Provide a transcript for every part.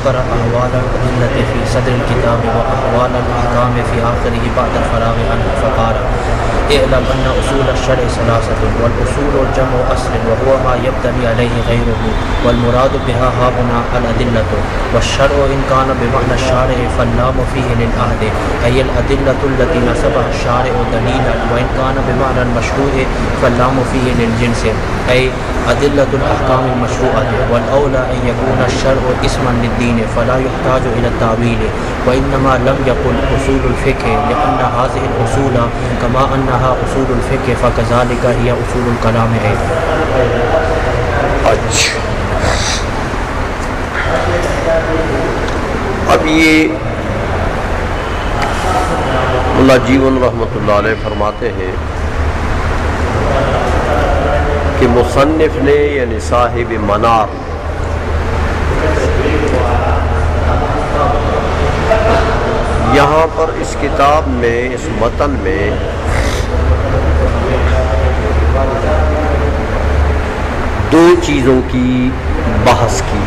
ذكر أحوال الأدلة في صدر الكتاب وأحوال الأحكام في آخره بعد الفراغ عنه فقال اعلم أن أصول الشرع ثلاثة والأصول الجمع أصل وهو ما يبتني عليه غيره والمراد بها هاهنا الأدلة والشرع إن كان بمعنى الشارع فاللام فيه للعهد أي الأدلة التي نسبها الشارع دليلا وإن كان بمعنى المشروع فاللام فيه للجنس أي أدلة الأحكام المشروعة والأولى أن يكون الشرع اسما للدين فلا يحتاج إلى التأويل وإنما لم يقل أصول الفقه لأن هذه الأصول كما أنها أصول الفقه فكذلك هي أصول الكلام أيضا. اب یہ اللہ جیون رحمۃ اللہ علیہ فرماتے ہیں کہ مصنف نے یعنی صاحب منار یہاں پر اس کتاب میں اس متن میں دو چیزوں کی بحث کی،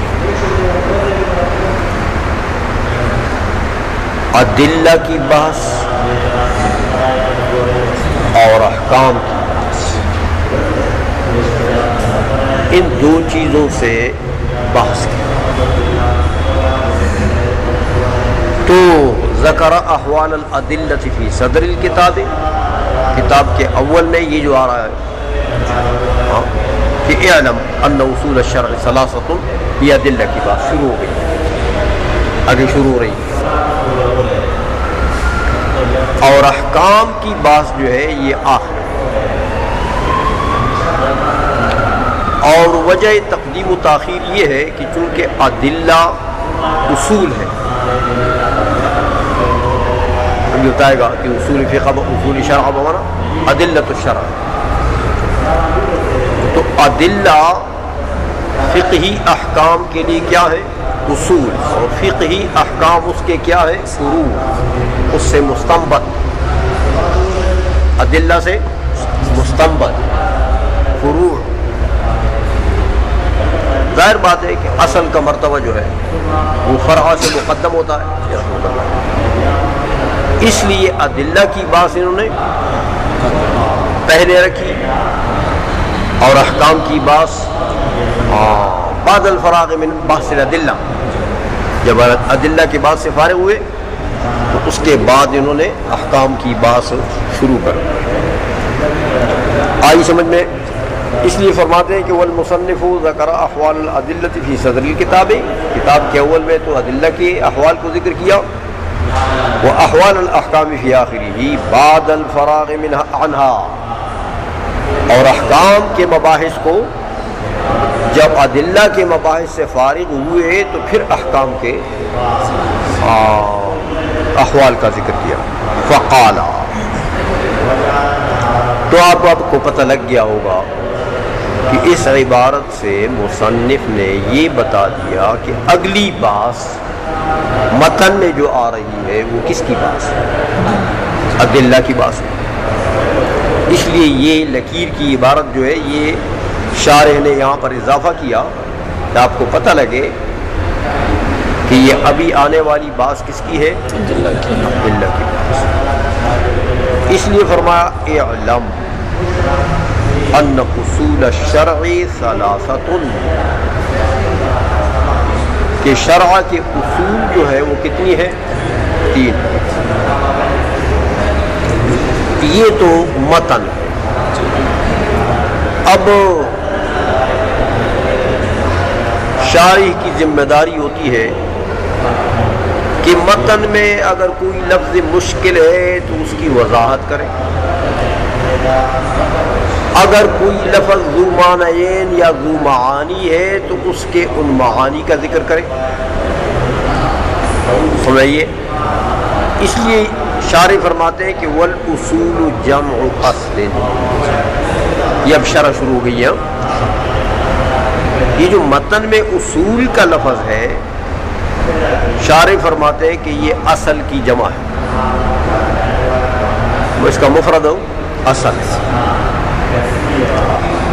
ادلہ کی بحث اور احکام کی بحث۔ ان دو چیزوں سے بحث کی تو ذکر احوال الادلۃ فی صدر الکتاب، کتاب کے اول میں یہ جو آ رہا ہے کہ اعلم ان اصول الشرع ثلاثۃ، یہ ادلہ کی بات شروع ہو گئی، آگے شروع ہو رہی ہے، اور احکام کی بات جو ہے یہ آخر، اور وجہ تقدیم و تاخیر یہ ہے کہ چونکہ ادلہ اصول ہے، یہ بتائے گا کہ اصول فقہ و اصول شرع بمانا ادلۃ الشرع، تو ادلہ فقہی احکام کے لیے کیا ہے؟ اصول، اور فقہی احکام اس کے کیا ہے؟ فروع، اس سے مستنبط، ادلہ سے مستنبط فروع۔ ظاہر بات ہے کہ اصل کا مرتبہ جو ہے وہ فرع سے مقدم ہوتا ہے، اس لیے ادلہ کی بات انہوں نے پہلے رکھی اور احکام کی بات بعد الفراغ من بحث الادلہ، جب ادلہ کے بعد سے فارغ ہوئے تو اس کے بعد انہوں نے احکام کی بات شروع کر آئی سمجھ میں۔ اس لیے فرماتے ہیں کہ والمصنف ذکر احوال الادلۃ فی صدر الکتاب، کتاب کے اول میں تو ادلہ کے احوال کو ذکر کیا، واحوال الاحکام فی آخرہ بعد الفراغ عنہا، اور احکام کے مباحث کو جب ادلہ کے مباحث سے فارغ ہوئے تو پھر احکام کے احوال کا ذکر کیا۔ فقال، تو آپ کو پتہ لگ گیا ہوگا کہ اس عبارت سے مصنف نے یہ بتا دیا کہ اگلی بحث متن میں جو آ رہی ہے وہ کس کی بحث ہے؟ ادلہ کی بحث ہے۔ اس لیے یہ لکیر کی عبارت جو ہے یہ شارح نے یہاں پر اضافہ کیا کہ آپ کو پتہ لگے کہ یہ ابھی آنے والی بات کس کی ہے؟ ادلہ کی بات۔ اس لیے فرمایا اعلم ان اصول الشرع ثلاثۃ، کہ شرع کے اصول جو ہے وہ کتنی ہے؟ 3۔ یہ تو متن، اب شارح کی ذمہ داری ہوتی ہے کہ متن میں اگر کوئی لفظ مشکل ہے تو اس کی وضاحت کرے، اگر کوئی لفظ ذو معنیین یا ذو معانی ہے تو اس کے ان معانی کا ذکر کرے، سمجھئے۔ اس لیے شارح فرماتے ہیں کہ والاصول جمع اصل، یہ اب شرح شروع ہو گئی ہے۔ یہ جو متن میں اصول کا لفظ ہے شارح فرماتے ہیں کہ یہ اصل کی جمع ہے، وہ اس کا مفرد ہو اصل۔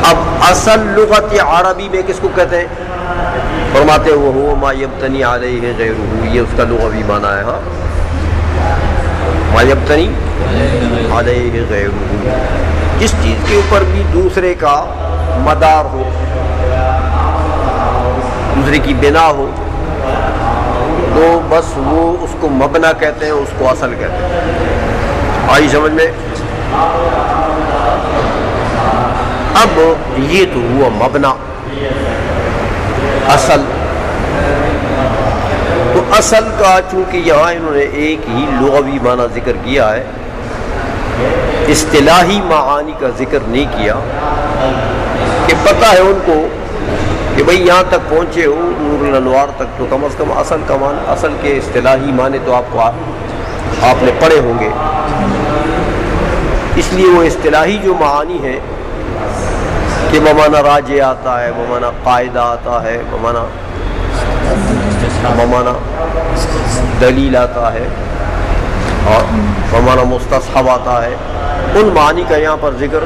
اب اصل لغت عربی میں کس کو کہتے ہیں؟ فرماتے وہ ہو ما یبتنی علیہ غیرہ، یہ اس کا لغوی معنی ہے. ہاں ما یبتنی علیہ غیرہ، جس چیز کے اوپر بھی دوسرے کا مدار ہو، دوسرے کی بنا ہو، تو بس وہ اس کو مبنا کہتے ہیں، اس کو اصل کہتے ہیں. آئی سمجھ میں؟ اب یہ تو ہوا مبنا، اصل. تو اصل کا چونکہ یہاں انہوں نے ایک ہی لغوی معنی ذکر کیا ہے، اصطلاحی معانی کا ذکر نہیں کیا، کہ پتہ ہے ان کو کہ بھئی یہاں تک پہنچے ہو نور الانوار تک، تو کم از کم اصل کا معنی، اصل کے اصطلاحی معنی تو آپ نے پڑھے ہوں گے. اس لیے وہ اصطلاحی جو معانی ہے کہ بمعنی راجع آتا ہے، بمعنی قاعدہ آتا ہے، بمعنی دلیل آتا ہے، اور بمعنی مستصحب آتا ہے، ان معنی کا یہاں پر ذکر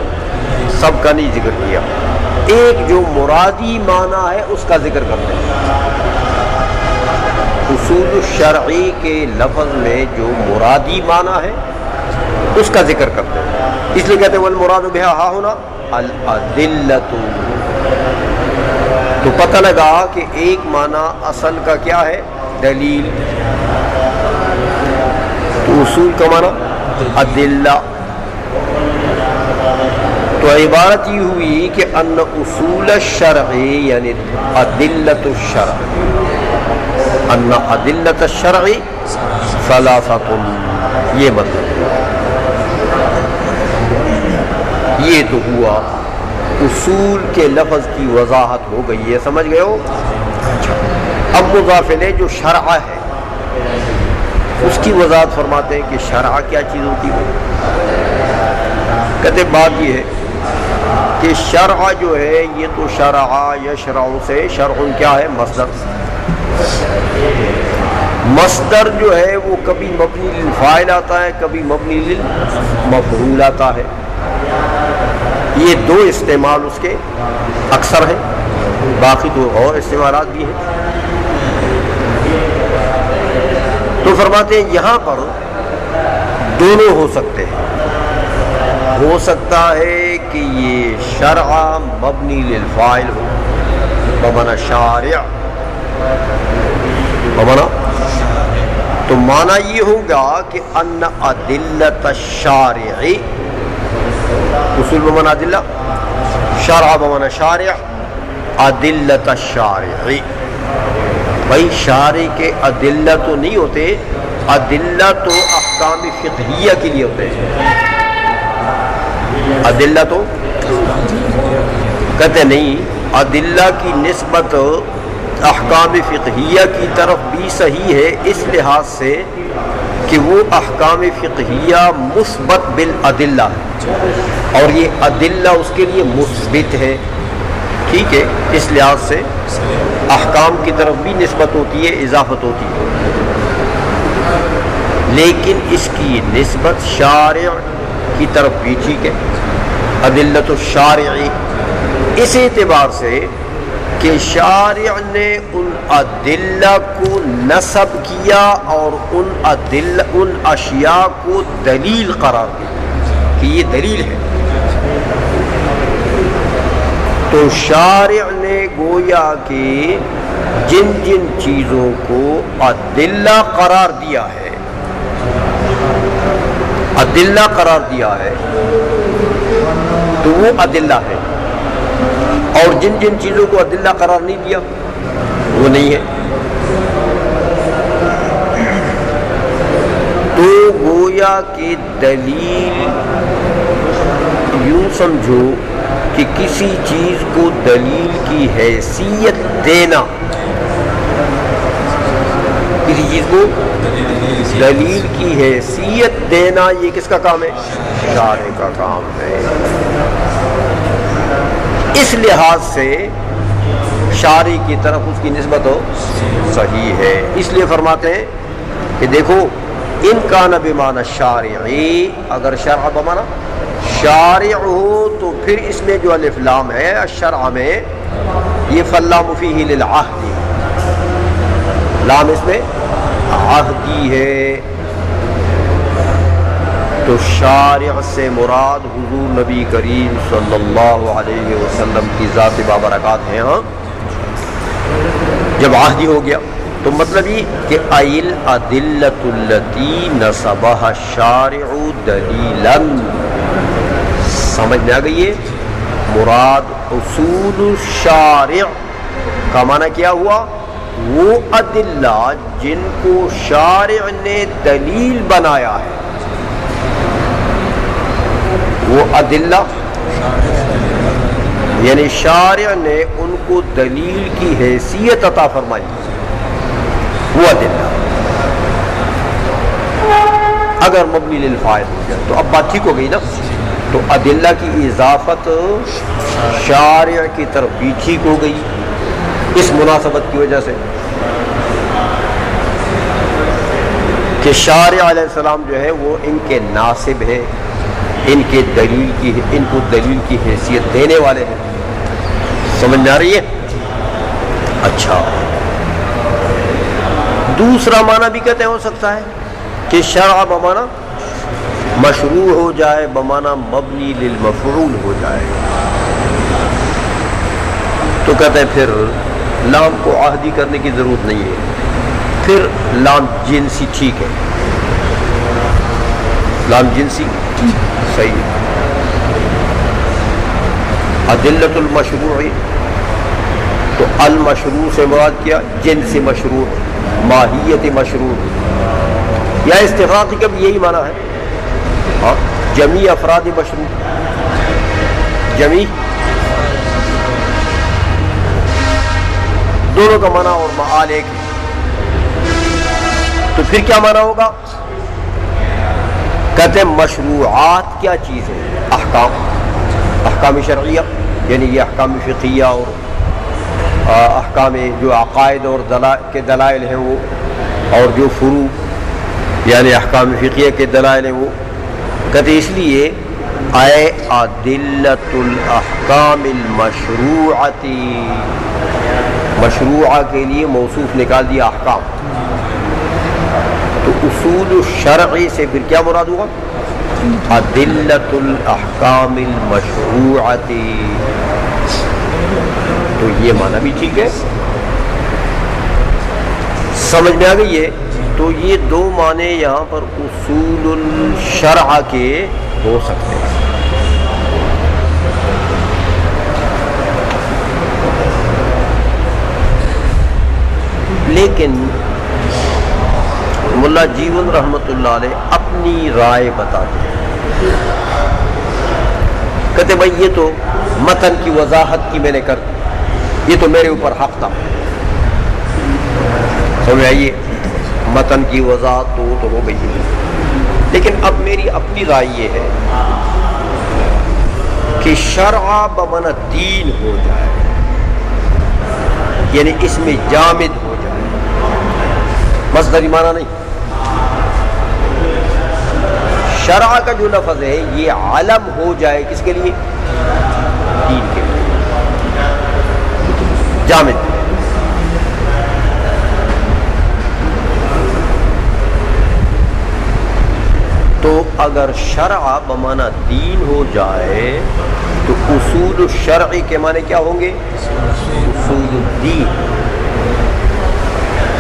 سب کا نہیں ذکر کیا. ایک جو مرادی معنی ہے اس کا ذکر کرتے ہیں. اصول الشرعی کے لفظ میں جو مرادی معنی ہے اس کا ذکر کرتے ہیں. اس لیے کہتے ہیں والمراد بہا ہا ہونا الادلۃ. تو پتہ لگا کہ ایک معنی اصل کا کیا ہے؟ دلیل. تو اصول کا معنی ادلہ. تو عبارت یہ ہوئی کہ ان اصول الشرع یعنی ادلۃ الشرع، ان ادلۃ الشرع ثلاثۃ، یہ مطلب. یہ تو ہوا اصول کے لفظ کی وضاحت ہو گئی ہے، سمجھ گئے ہو؟ اب مضاف الیہ جو شرع ہے اس کی وضاحت فرماتے ہیں کہ شرع کیا چیز ہوتی ہے. کہتے بات یہ ہے کہ شرع جو ہے یہ تو شرع یشرع سے شرع کیا ہے؟ مصدر. مصدر جو ہے وہ کبھی مبنی للفاعل آتا ہے، کبھی مبنی للمفعول آتا ہے. یہ دو استعمال اس کے اکثر ہیں، باقی تو اور استعمالات بھی ہیں. تو فرماتے ہیں یہاں پر دونوں ہو سکتے ہیں. ہو سکتا ہے کہ یہ شرع مبنی للفاعل ہو، بمعنی شارع، بمعنی تو معنی یہ ہوگا کہ ان ادلۃ الشارع، اصول بمعنی ادلہ، شرع بمعنی شارع، ادلۃ الشارع. بھائی شارع کے ادلہ تو نہیں ہوتے، ادلہ تو احکام فقہیہ کے لیے ہوتے ہیں. ادلہ تو کہتے نہیں، ادلہ کی نسبت احکام فقہیہ کی طرف بھی صحیح ہے، اس لحاظ سے کہ وہ احکام فقہیہ مثبت بالادلہ ہے اور یہ ادلہ اس کے لیے مثبت ہے. ٹھیک ہے، اس لحاظ سے احکام کی طرف بھی نسبت ہوتی ہے، اضافت ہوتی ہے، لیکن اس کی نسبت شارع کی طرف بھی ٹھیک ہے، ادلۃ الشارع، اس اعتبار سے کہ شارع نے ان ادلہ کو نسب کیا اور ان اشیاء کو دلیل قرار دیا کہ یہ دلیل ہے. تو شارع نے گویا کہ جن جن چیزوں کو ادلہ قرار دیا ہے، ادلہ قرار دیا ہے تو وہ ادلہ ہے، اور جن جن چیزوں کو ادلہ قرار نہیں دیا وہ نہیں ہے. تو گویا کہ دلیل یوں سمجھو کہ کسی چیز کو دلیل کی حیثیت دینا، کسی چیز کو دلیل کی حیثیت دینا، یہ کس کا کام ہے؟ شارع کا کام ہے. اس لحاظ سے شارع کی طرف اس کی نسبت ہو صحیح ہے. اس لیے فرماتے ہیں کہ دیکھو ان کان بمعنی شارعی، اگر شرع بمعنی شارع ہو تو پھر اس میں جو الف لام ہے الشرع میں، یہ فاللام فیہ للعہد، لام اس میں عہدی ہے، تو شارع سے مراد حضور نبی کریم صلی اللہ علیہ وسلم کی ذات بابرکات ہیں. ہاں جب عہدی ہو گیا تو مطلب یہ کہ ایل ادلۃ التی نصبها الشارع دلیلا، سمجھ میں آ گئی ہے؟ مراد اصول الشارع کا معنی کیا ہوا؟ وہ ادلہ جن کو شارع نے دلیل بنایا ہے، وہ ادلہ یعنی شارع نے ان کو دلیل کی حیثیت عطا فرمائی، وہ ادلہ. اگر مبنی للفاعل ہو جائے تو اب بات ٹھیک ہو گئی نا. تو ادلہ کی اضافت شارع کی طرف بھی ٹھیک ہو گئی اس مناسبت کی وجہ سے کہ شارع علیہ السلام جو ہے وہ ان کے ناصب ہے، ان کو دلیل کی حیثیت دینے والے ہیں. سمجھ میں آ رہی ہے؟ اچھا، دوسرا معنی بھی کہتے ہو سکتا ہے کہ شرع بمعنی مشروع ہو جائے، بمعنی مبنی للمفعول ہو جائے. تو کہتے ہیں پھر لام کو عہدی کرنے کی ضرورت نہیں ہے، پھر لام جنسی ٹھیک ہے، لام جنسی صحیح ہے. ادلۃ المشروع، تو المشروع سے مراد کیا؟ جنس مشروع، ماہیت مشروع، یا استغراقی کا بھی یہی معنی ہے. ہاں جمیع افراد مشروع، جمیع دونوں کا معنی اور معال ایک ہے. تو پھر کیا معنی ہوگا؟ کہتے ہیں مشروعات کیا چیز ہے؟ احکام شرعیہ، یعنی یہ احکام فقہیہ اور احکام جو عقائد اور کے دلائل ہیں وہ، اور جو فروع یعنی احکام فقہیہ کے دلائل ہیں وہ. کہتے اس لیے اے ادلۃ الاحکام المشروعتی، مشروعہ کے لیے موصوف نکال دیا احکام. تو اصول الشرع سے پھر کیا مراد ہوا؟ ادلۃ الاحکام المشروعتی. تو یہ معنی بھی ٹھیک ہے، سمجھ میں آ گئی ہے؟ تو یہ دو معنی یہاں پر اصول الشرع کے ہو سکتے ہیں. لیکن ملا جیون رحمت اللہ علیہ اپنی رائے بتاتے ہیں. کہتے بھائی یہ تو متن کی وضاحت کی میں نے کر دی، یہ تو میرے اوپر حق تھا. سمجھ آئیے، متن کی وضاحت تو ہو گئی ہے، لیکن اب میری اپنی رائے یہ ہے کہ شرع بمعنی دین ہو جائے، یعنی اس میں جامد ہو جائے، مصدری معنی نہیں. شرع کا جو لفظ ہے یہ علم ہو جائے کس کے لیے؟ دین کے لیے، جامد. تو اگر شرع بمعنی دین ہو جائے تو اصول الشرع کے معنی کیا ہوں گے؟ اصول الدین،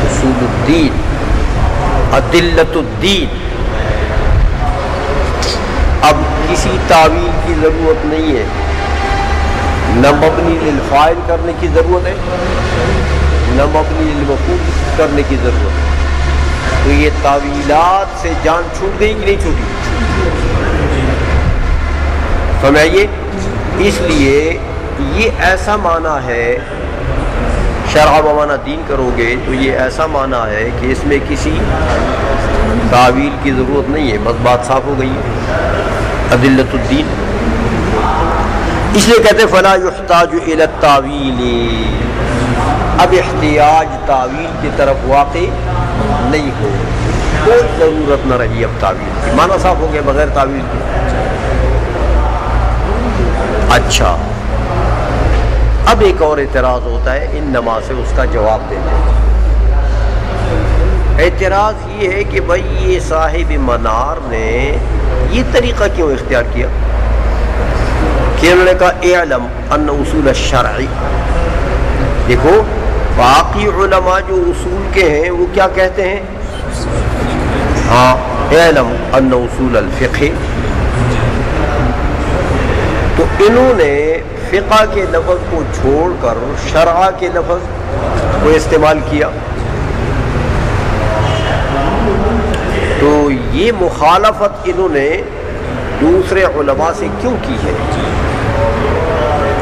اصول الدین، ادلۃ الدین. اب کسی تعویل کی ضرورت نہیں ہے، نہ مبنی للفاعل کرنے کی ضرورت ہے، نہ مبنی للمفعول کرنے کی ضرورت ہے. تو یہ تعویلات سے جان چھوٹ گئی کہ نہیں چھوٹی؟ سمجھائیے. اس لیے یہ ایسا معنی ہے، شرع بمعنی دین کرو گے تو یہ ایسا معنی ہے کہ اس میں کسی تعویل کی ضرورت نہیں ہے، بس بات صاف ہو گئی ہے، ادلۃ الدین. اس لیے کہتے فلا یحتاج الی التاویل، اب احتیاج تعویل کی طرف واقع نہیں ہو، کوئی ضرورت نہ رہی اب تعویل کی، معنی صاف ہو گیا بغیر تعویل کی. اچھا، اب ایک اور اعتراض ہوتا ہے، ان نما سے اس کا جواب دیتے ہیں. اعتراض یہ ہے کہ بھائی یہ صاحب منار نے یہ طریقہ کیوں اختیار کیا کہ انہوں نے کہا اعلم ان اصول الشرعی. دیکھو باقی علماء جو اصول کے ہیں وہ کیا کہتے ہیں؟ ہاں اعلم ان اصول الفقہ. تو انہوں نے فقہ کے لفظ کو چھوڑ کر شرع کے لفظ کو استعمال کیا. تو یہ مخالفت انہوں نے دوسرے علماء سے کیوں کی ہے؟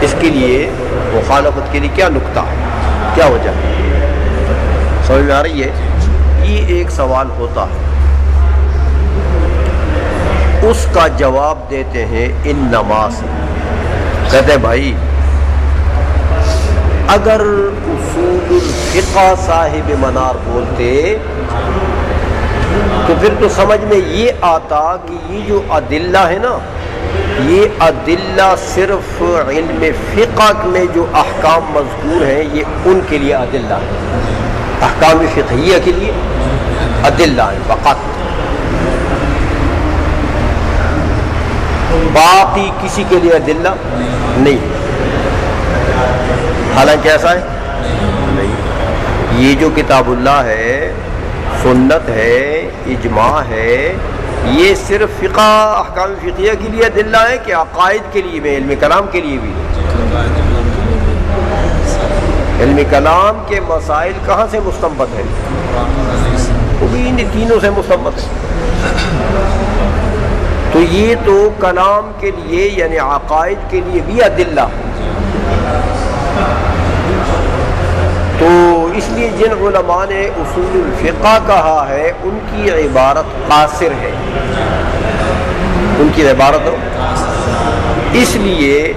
اس کے لیے مخالفت کے لیے کیا نکتہ ہے، کیا وجہ ہے؟ سمجھ میں آ رہی ہے؟ یہ ایک سوال ہوتا ہے، اس کا جواب دیتے ہیں ان نماز. کہتے ہیں بھائی اگر اصول الفقہ صاحب منار بولتے تو پھر تو سمجھ میں یہ آتا کہ یہ جو ادلہ ہے نا، یہ ادلہ صرف علم فقہ میں جو احکام مذکور ہیں یہ ان کے لیے ادلہ ہے، احکام فقہیہ کے لیے ادلہ ہیں فقط، باقی کسی کے لیے ادلہ نہیں. حالانکہ ایسا ہے نہیں. یہ جو کتاب اللہ ہے، سنت ہے، اجماع ہے، یہ صرف فقہ احکام فقہیہ کے لیے ادلہ ہے کہ عقائد کے لیے بھی، علم کلام کے لیے بھی. علم کلام کے مسائل کہاں سے مستنبط ہیں؟ وہ بھی ان تینوں سے مستنبط ہے. تو یہ تو کلام کے لیے یعنی عقائد کے لیے بھی ادلہ. تو اس لیے جن علماء نے اصول الفقہ کہا ہے ان کی عبارت قاصر ہے، ان کی عبارت اس لیے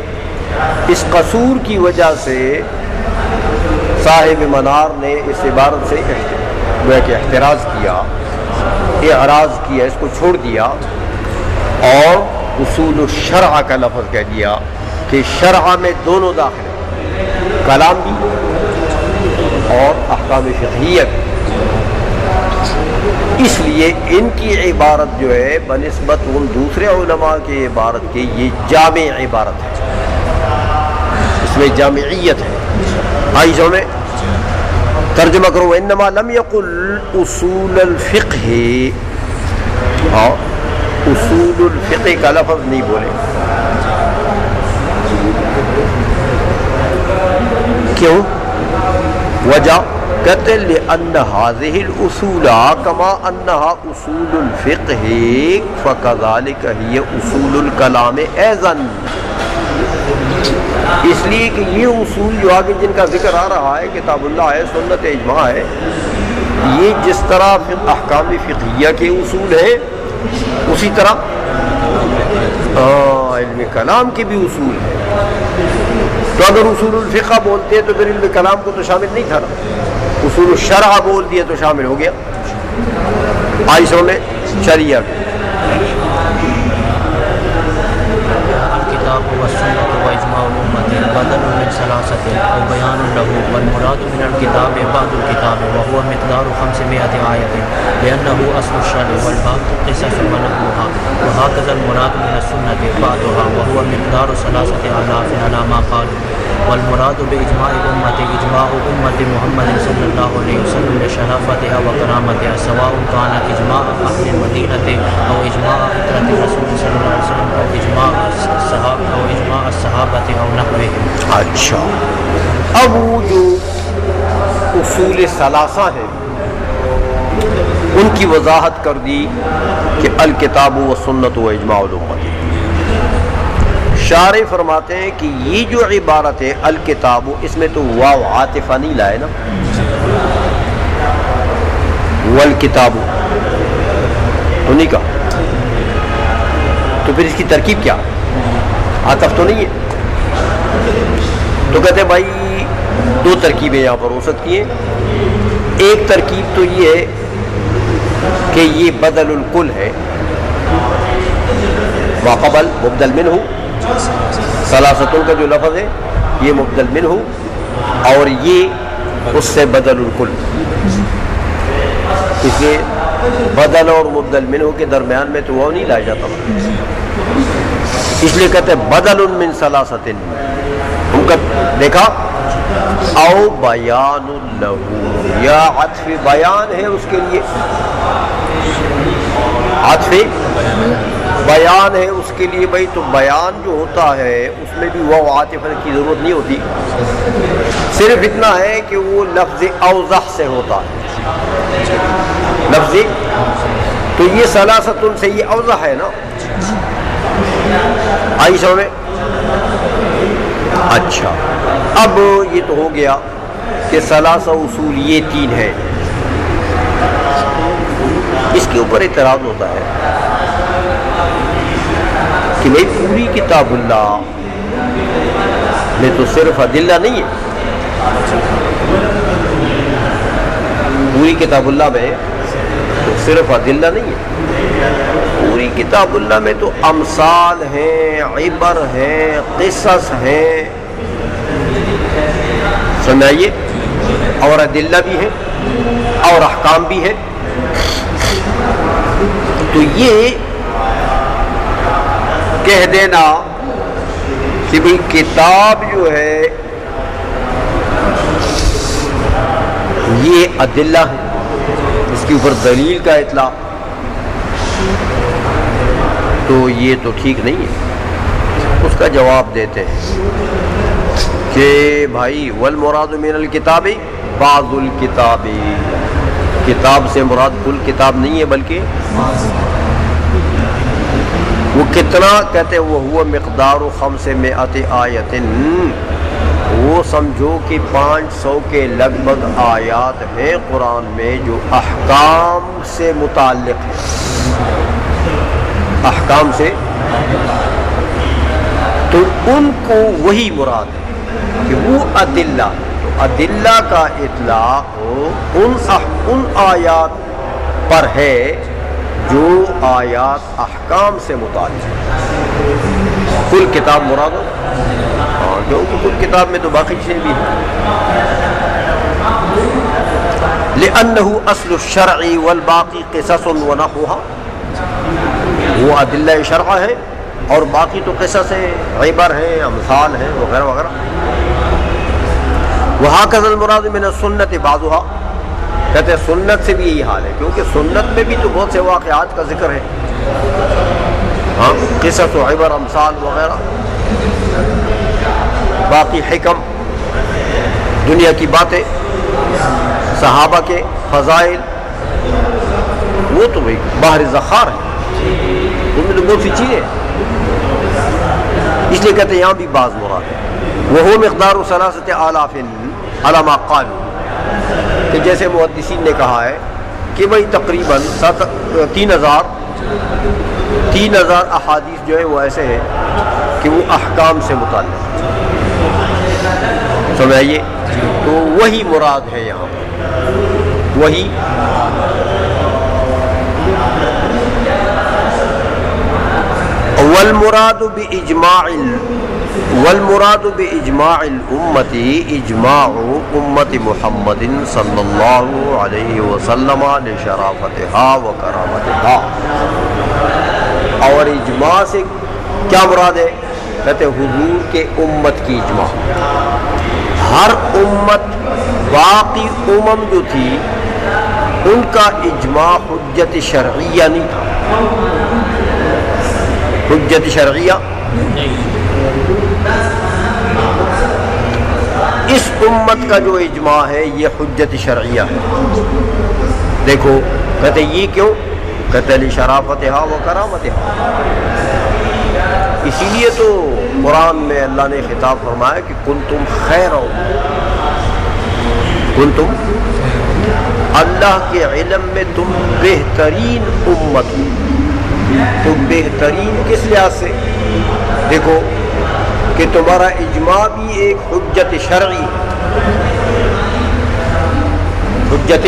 اس قصور کی وجہ سے صاحب منار نے اس عبارت سے احتراز کیا، اعراض کیا، اس کو چھوڑ دیا اور اصول الشرع کا لفظ کہہ دیا کہ شرع میں دونوں داخل ہیں، کلام بھی اور احکام فقہیہ. اس لیے ان کی عبارت جو ہے بنسبت ان دوسرے علماء کی عبارت کے یہ جامع عبارت ہے، اس میں جامعیت ہے. آئیزوں میں ترجمہ کرو. انما لم یقل اصول الفقہ، اصول الفقہ کا لفظ نہیں بولے. کیوں؟ وجہ کہتے لأن هذه الأصول كما أنها أصول الفقه فكذلك هي أصول الكلام أيضا. اس لیے کہ یہ اصول جو آگے جن کا ذکر آ رہا ہے، کتاب اللہ ہے، سنت اجماع ہے، یہ جس طرح احکام فقہیہ کے اصول ہیں اسی طرح علم کلام کے بھی اصول ہیں. تو اگر اصول الفقہ بولتے ہیں تو پھر علم کلام کو تو شامل نہیں تھا نا، اصول الشرع بول دیا تو شامل ہو گیا. آئسوں میں شریعہ الکتاب والسنة واجماع الامة بدل من ثلاثة او بیان له والمراد من الكتاب بعض الكتاب وهو مقدار 500 آية لأنه أصل الشرع والباقي قصص ونحوها وهكذا المراد من السنة بعضها وهو مقدار 3000 على ما قالوا. والمراد بإجماع الأمة إجماع أمة محمد صلى الله عليه وسلم لشرافتها وكرامتها سواء كان إجماع أهل المدينة أو إجماع فطرة الرسول صلى الله عليه وسلم أو إجماع الصحابة أو إجماع الصحابة أو نحوهم. اچھا، اب وہ جو اصول ثلاثہ ہیں ان کی وضاحت کر دی کہ الکتاب و سنت و اجماع الامت. شارح فرماتے ہیں کہ یہ جو عبارت ہے الکتاب، اس میں تو واو عاطفہ نہیں لائے نا، والکتاب تو نہیں کہا، تو پھر اس کی ترکیب کیا؟ عاطف تو نہیں ہے. تو کہتے ہیں بھائی دو ترکیبیں یہاں پر ہو سکتی ہیں. ایک ترکیب تو یہ ہے کہ یہ بدل الکل ہے، ماقبل مبدل منہ، ثلاثتوں کا جو لفظ ہے یہ مبدل منہ اور یہ اس سے بدل الکل. اس لیے بدل اور مبدل منہ کے درمیان میں تو وہ نہیں لایا جاتا، اس لیے کہتے ہیں بدل من ثلاثۃ، ہم کا دیکھا او بیان لہو، یا عطف بیان ہے اس کے لیے، عطف بیان ہے اس کے لیے بھائی، تو بیان جو ہوتا ہے اس میں بھی وہ عاطف کی ضرورت نہیں ہوتی، صرف اتنا ہے کہ وہ لفظ اوضح سے ہوتا ہے، لفظ، تو یہ ثلاثۃ سے یہ اوضح ہے نا، آئی سمجھ میں؟ اچھا، اب یہ تو ہو گیا کہ ثلاثہ اصول یہ تین ہے، اس کے اوپر اعتراض ہوتا ہے کہ بھئی پوری کتاب اللہ میں تو صرف ادلہ نہیں ہے، پوری کتاب اللہ میں تو صرف ادلہ نہیں ہے، پوری کتاب اللہ میں تو امثال ہیں، عبر ہیں، قصص ہیں، سمجھائیے، اور ادلہ بھی ہیں اور احکام بھی ہیں، تو یہ کہہ دینا کہ بھئی کتاب جو ہے یہ ادلہ ہے، اس کے اوپر دلیل کا اطلاع، تو یہ تو ٹھیک نہیں ہے۔ اس کا جواب دیتے ہیں کہ بھائی والمراد من الکتاب بعض الکتاب، کتاب سے مراد کل کتاب نہیں ہے بلکہ وہ کتنا، کہتے ہیں وہ ہوا مقدار 500 آیت، وہ سمجھو کہ 500 کے لگ بھگ آیات ہیں قرآن میں جو احکام سے متعلق ہیں، احکام سے، تو ان کو وہی مراد ہے کہ وہ ادلہ، تو ادلہ کا اطلاق ان آیات پر ہے جو آیات احکام سے متعلق ہے، کل کتاب مراد ہو، ہاں کیونکہ کل کتاب میں تو باقی چیزیں بھی ہیں، لأنه اصل الشرع والباقی قصص ونحوها، وہ ادلہ شرع ہے اور باقی تو قصص ہیں، عبر ہیں، امثال ہیں وغیرہ وغیرہ۔ وہکذا المراد من السنت بعضها، کہتے ہیں سنت سے بھی یہی حال ہے، کیونکہ سنت میں بھی تو بہت سے واقعات کا ذکر ہے، ہاں قصص و عبر امثال وغیرہ، باقی حکم، دنیا کی باتیں، صحابہ کے فضائل، وہ تو بھائی باہر ذخار ہے، ان میں تو بہت سی چیزیں، اس لیے کہتے ہیں یہاں بھی بعض مراد ہے۔ وہ مقدار 3,000 علی ما قالوا، کہ جیسے محدثین نے کہا ہے کہ بھائی تقریباً 3,000 احادیث جو ہے وہ ایسے ہیں کہ وہ احکام سے متعلق، سمجھائیے، تو وہی مراد ہے یہاں پر، وہی والمراد بإجماع الأمة إجماع أمة محمد صلی اللہ علیہ وسلم لشرافتها وکرامتها، اور اجماع سے کیا مراد ہے؟ کہتے حضور کے امت کی اجماع، ہر امت باقی امم جو تھی ان کا اجماع حجت شرعیہ نہیں تھا، حجت شرعیہ، اس امت کا جو اجماع ہے یہ حجت شرعیہ ہے۔ دیکھو کہتے یہ کیوں؟ کہتے لشرافتها وکرامتها، اسی لیے تو قرآن میں اللہ نے خطاب فرمایا کہ کنتم خیر، کنتم، اللہ کے علم میں تم بہترین امت ہو، تو بہترین کس لحاظ سے؟ دیکھو کہ تمہارا اجماع بھی ایک حجت شرعی، حجت،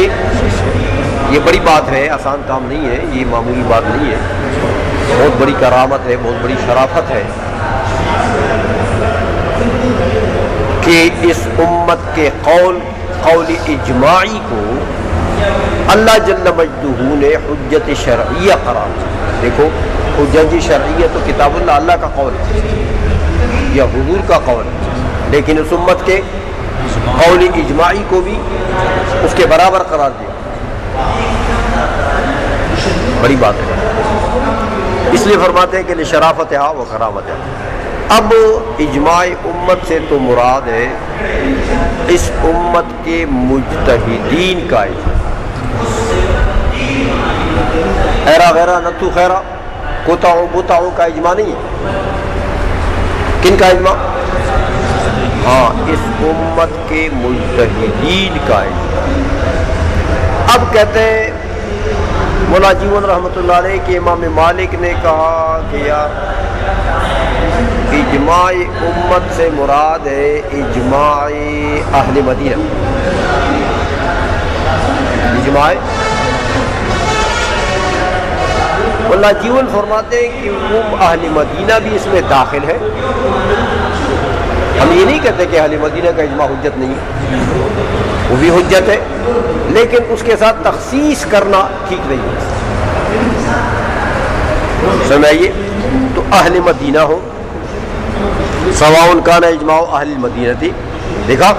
یہ بڑی بات ہے، آسان کام نہیں ہے، یہ معمولی بات نہیں ہے، بہت بڑی کرامت ہے، بہت بڑی شرافت ہے کہ اس امت کے قول اجماعی کو اللہ جل مجدہ نے حجت شرعیہ قرار دیا. دیکھو حجت شرعیہ تو کتاب اللہ کا قول ہے یا حضور کا قول ہے، لیکن اس امت کے قول اجماعی کو بھی اس کے برابر قرار دیا. بڑی بات ہے، اس لیے فرماتے ہیں کہ لشرافتھا و کرامتھا. اب اجماع امت سے تو مراد ہے اس امت کے مجتہدین کا اجماع. ایرا غیرہ نتو خیرہ کوتاؤں بوتاؤں کا اجماع نہیں ہے. کن کا اجماع؟ ہاں، اس امت کے مجتہدین کا اجماع. اب کہتے ہیں مولا جیون رحمۃ اللہ علیہ کہ امام مالک نے کہا کہ یار اجماع امت سے مراد ہے اجماع اہل مدینہ. اجماع مولا جیون فرماتے ہیں کہ وہ اہل مدینہ بھی اس میں داخل ہے. ہم یہ نہیں کہتے کہ اہل مدینہ کا اجماع حجت نہیں ہے، وہ بھی حجت ہے، لیکن اس کے ساتھ تخصیص کرنا ٹھیک نہیں ہے. سمجھئے؟ تو اہل مدینہ ہو سواء کان اجماع اہل المدینہ تھی، دیکھا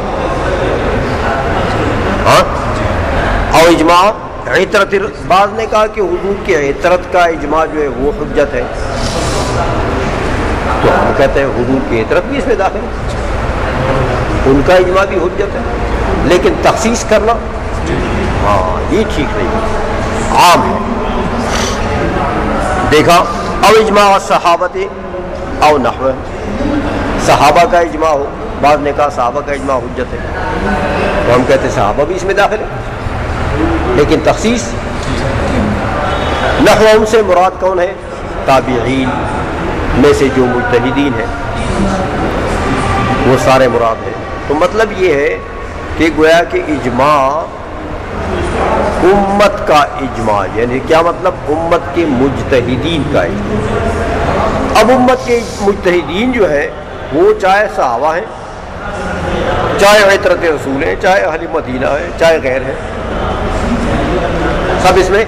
ہاں. اور اجماع عطرت، بعض نے کہا کہ حضور کے عطرت کا اجماع جو ہے وہ حجت ہے، تو ہم کہتے ہیں حضور کی عطرت بھی اس میں داخل ہے، ان کا اجماع بھی حجت ہے، لیکن تخصیص کرنا ہاں یہ ٹھیک نہیں ہے، عام ہے. دیکھا او اجماع صحابت او نحو، صحابہ کا اجماع ہو، بعض نے کہا صحابہ کا اجماع حجت ہے، تو ہم کہتے ہیں صحابہ بھی اس میں داخل ہے، لیکن تخصیص. نحو ان سے مراد کون ہے؟ تابعین میں سے جو مجتہدین ہیں وہ سارے مراد ہیں. تو مطلب یہ ہے کہ گویا کہ اجماع امت کا اجماع، یعنی کیا مطلب؟ امت کے مجتہدین کا اجماع. اب امت کے مجتہدین جو ہے وہ چاہے صحابہ ہیں، چاہے عطرت رسول ہیں، چاہے اہل مدینہ ہیں، چاہے غیر ہیں، سب اس میں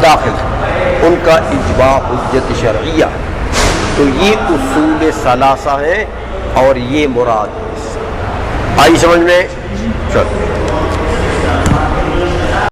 داخل ہیں، ان کا اجماع حجت شرعیہ. تو یہ اصول ثلاثہ ہیں اور یہ مراد ہے. آئی سمجھ میں؟ چلو